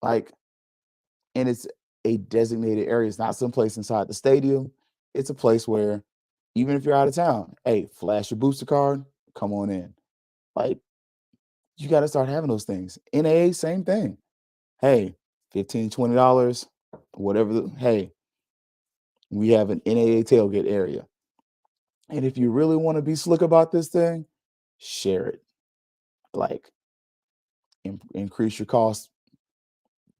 And it's a designated area. It's not someplace inside the stadium. It's a place where even if you're out of town, hey, flash your booster card, come on in. You got to start having those things. NAA, same thing. Hey, $15, $20, whatever. Hey, we have an NAA tailgate area. And if you really want to be slick about this thing, share it. Increase your cost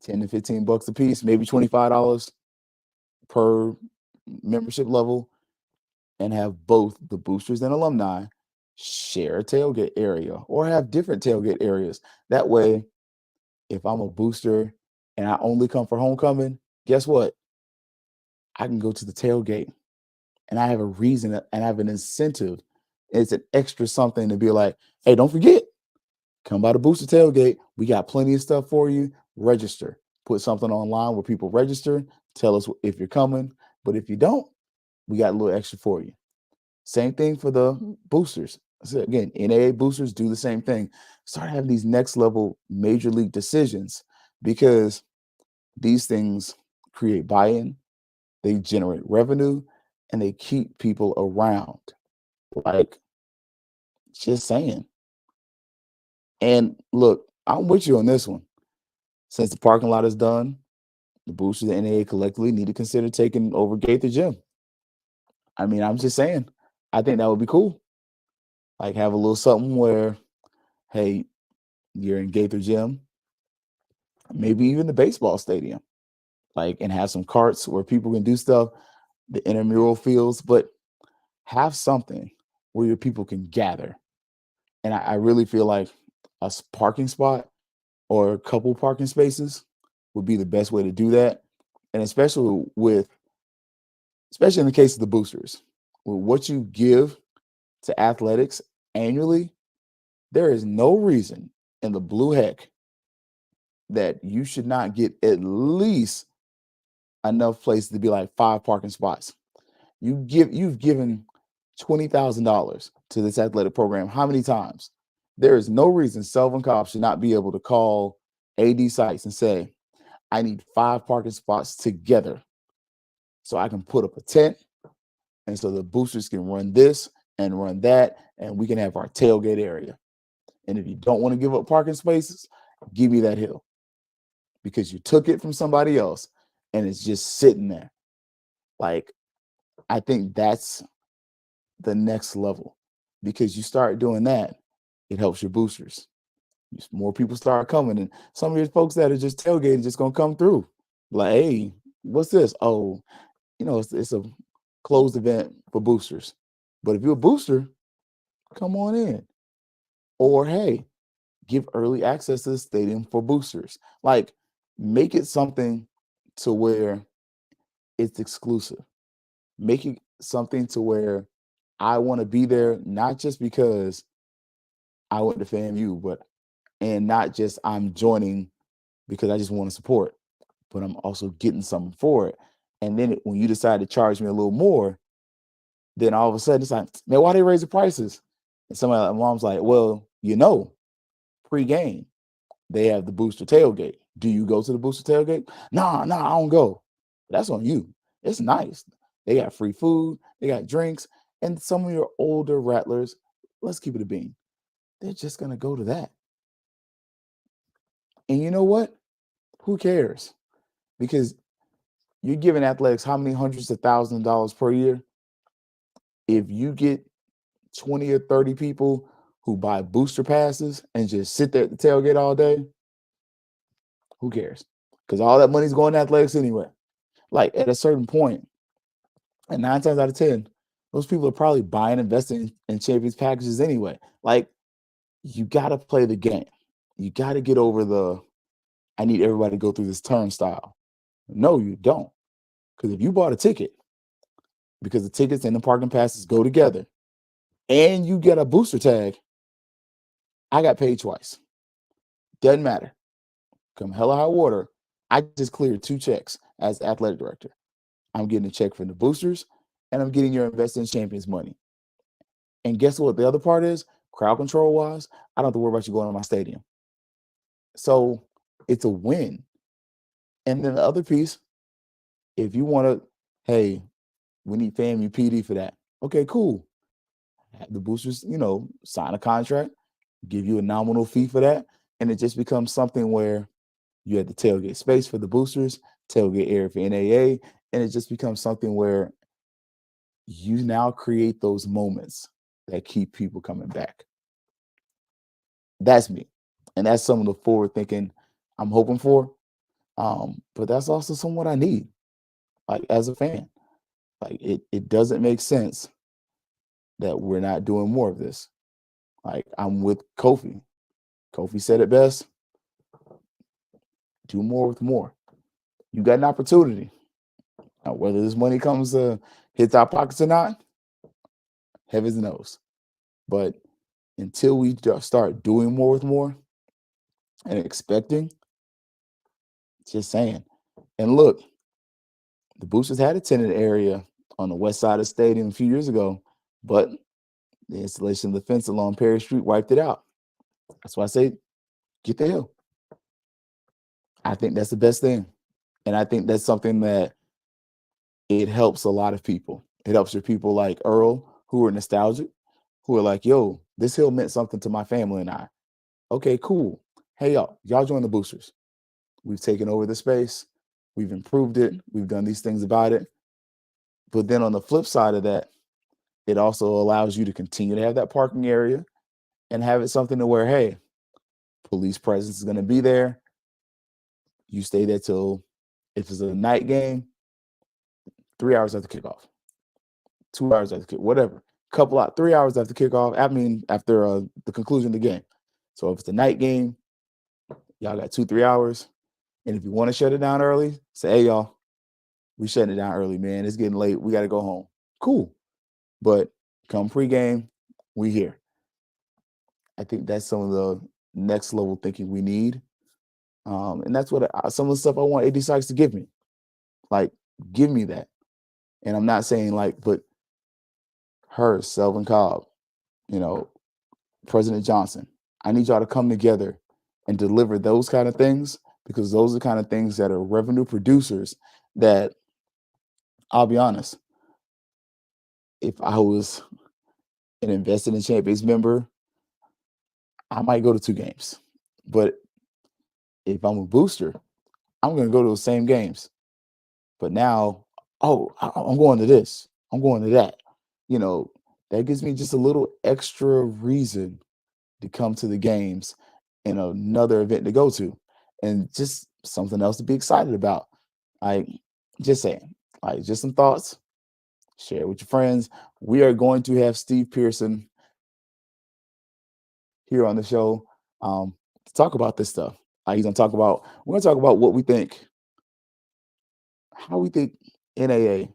10 to 15 bucks a piece, maybe $25 per membership level, and have both the boosters and alumni share a tailgate area or have different tailgate areas. That way, if I'm a booster and I only come for homecoming, guess what? I can go to the tailgate and I have a reason and I have an incentive. It's an extra something to be like, hey, don't forget, Come by the booster tailgate. We got plenty of stuff for you. Register. Put something online where people register. Tell us if you're coming. But if you don't, we got a little extra for you. Same thing for the boosters. So again, NAA boosters do the same thing. Start having these next level major league decisions because these things create buy-in, they generate revenue, and they keep people around. Like, just saying. And look, I'm with you on this one. Since the parking lot is done, the boosters and NAA collectively need to consider taking over Gaither Gym. I mean, I'm just saying, I think that would be cool. Like, have a little something where, hey, you're in Gaither Gym, maybe even the baseball stadium, like, and have some carts where people can do stuff, the intramural fields, but have something where your people can gather. And I really feel like a parking spot or a couple parking spaces would be the best way to do that. And especially in the case of the boosters, with what you give to athletics annually, there is no reason in the blue heck that you should not get at least enough places to be like 5 parking spots. You've given $20,000 to this athletic program. How many times? There is no reason Selvin Cobb should not be able to call AD Sites and say, I need 5 parking spots together so I can put up a tent and so the boosters can run this and run that, and we can have our tailgate area. And if you don't want to give up parking spaces, give me that hill because you took it from somebody else and it's just sitting there. Like, I think that's the next level because you start doing that, it helps your boosters. More people start coming, and some of your folks that are just tailgating just gonna come through. Like, hey, what's this? Oh, it's a closed event for boosters. But if you're a booster, come on in. Or hey, give early access to the stadium for boosters. Like, make it something to where it's exclusive. Make it something to where I want to be there, not just because I went to FAMU, and not just I'm joining because I just want to support, but I'm also getting something for it. And then when you decide to charge me a little more, then all of a sudden it's like, man, why they raise the prices? And my mom's like, well, pre-game, they have the booster tailgate. Do you go to the booster tailgate? Nah, I don't go. That's on you. It's nice. They got free food, they got drinks, and some of your older rattlers, let's keep it a bean, they're just gonna go to that. And you know what? Who cares? Because you're giving athletics how many hundreds of thousands of dollars per year? If you get 20 or 30 people who buy booster passes and just sit there at the tailgate all day, who cares? Because all that money's going to athletics anyway. Like, at a certain point, and 9 times out of 10, those people are probably buying, investing in champions packages anyway. Like, you got to play the game. You got to get over I need everybody to go through this turnstile. No, you don't. Because if you bought a ticket, because the tickets and the parking passes go together, and you get a booster tag, I got paid twice. Doesn't matter. Come hell or high water, I just cleared 2 checks as athletic director. I'm getting a check from the boosters, and I'm getting your Investing Champions money. And guess what the other part is? Crowd control wise, I don't have to worry about you going to my stadium. So it's a win. And then the other piece, if you want to, hey, we need FAMU PD for that. Okay, cool. Have the boosters, sign a contract, give you a nominal fee for that. And it just becomes something where you have the tailgate space for the boosters, tailgate area for NAA, and it just becomes something where you now create those moments that keep people coming back. That's me. And that's some of the forward thinking I'm hoping for. But that's also somewhat I need, like, as a fan. Like, it doesn't make sense that we're not doing more of this. Like, I'm with Kofi. Kofi said it best. Do more with more. You got an opportunity. Now, whether this money comes hits our pockets or not, heavens knows. But until we start doing more with more and expecting, just saying. And look, the boosters had a tenant area on the west side of the stadium a few years ago, but the installation of the fence along Perry Street wiped it out. That's why I say, get the hell. I think that's the best thing. And I think that's something that it helps a lot of people. It helps your people like Earl, who are nostalgic, who are like, yo, this hill meant something to my family and I. Okay, cool. Hey, y'all join the boosters. We've taken over the space. We've improved it. We've done these things about it. But then on the flip side of that, it also allows you to continue to have that parking area and have it something to where, hey, police presence is going to be there. You stay there till, if it's a night game, 3 hours after kickoff, 2 hours after kickoff, whatever. 3 hours after kickoff. I mean, after the conclusion of the game. So if it's a night game, y'all got 2-3 hours. And if you want to shut it down early, say, hey, y'all, we shutting it down early, man. It's getting late. We got to go home. Cool. But come pregame, we here. I think that's some of the next level thinking we need. And that's what some of the stuff I want AD Sykes to give me. Like, give me that. And I'm not saying like, but her, Selvin Cobb, President Johnson, I need y'all to come together and deliver those kind of things, because those are the kind of things that are revenue producers that, I'll be honest, if I was an invested in Champions member, I might go to 2 games. But if I'm a booster, I'm going to go to those same games. But now, I'm going to this. I'm going to that. That gives me just a little extra reason to come to the games and another event to go to, and just something else to be excited about. Just saying, just some thoughts. Share with your friends. We are going to have Steve Pearson here on the show to talk about this stuff. We're going to talk about what we think, how we think NAA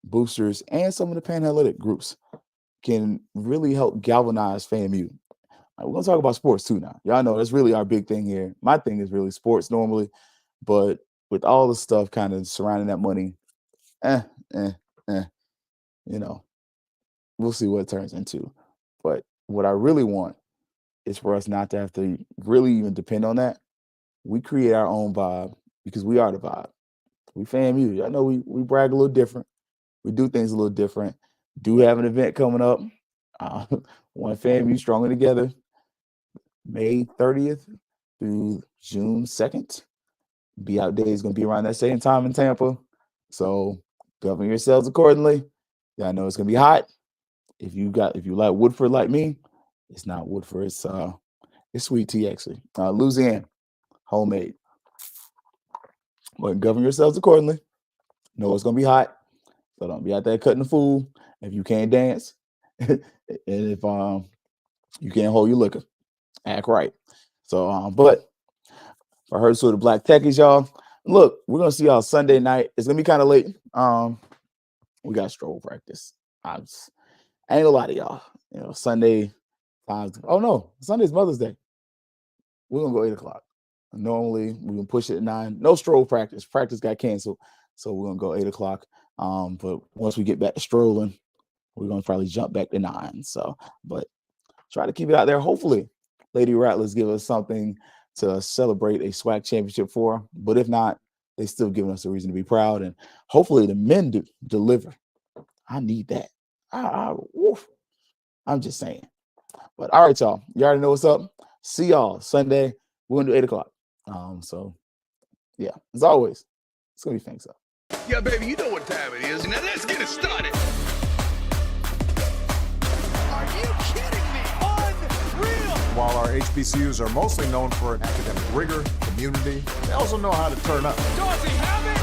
boosters and some of the Panhellenic groups can really help galvanize FAMU. We're going to talk about sports too now. Y'all know that's really our big thing here. My thing is really sports normally, but with all the stuff kind of surrounding that money, we'll see what it turns into. But what I really want is for us not to have to really even depend on that. We create our own vibe, because we are the vibe. We FAMU. I know we brag a little different. We do things a little different. Do have an event coming up. One FAMU Stronger Together, May 30th through June 2nd. Be Out Day is going to be around that same time in Tampa. So govern yourselves accordingly. Y'all know it's going to be hot. If you like Woodford like me, it's not Woodford. It's sweet tea, actually. Louisiana, homemade. But govern yourselves accordingly. Know it's going to be hot. So don't be out there cutting the fool if you can't dance. And if you can't hold your liquor, act right. So, but for her, so the Black Techies, y'all, look, we're going to see y'all Sunday night. It's going to be kind of late. We got stroll practice. I ain't gonna lie to y'all. Sunday times. Oh no, Sunday's Mother's Day. We're gonna go 8 o'clock. Normally we can push it at 9. No stroll practice. Practice got canceled, so we're gonna go 8 o'clock. But once we get back to strolling, we're gonna probably jump back to 9. So, but try to keep it out there. Hopefully, Lady Rattlers give us something to celebrate a SWAC championship for. But if not, they still giving us a reason to be proud, and hopefully the men deliver. I need that. I'm just saying. But all right, y'all. You already know what's up. See y'all Sunday. We're gonna do 8 o'clock. So yeah, as always, it's gonna be Fangs up. Yeah, baby, you know what time it is. Now let's get it started. Are you kidding me? Unreal! While our HBCUs are mostly known for academic rigor, community, they also know how to turn up. Does he have it?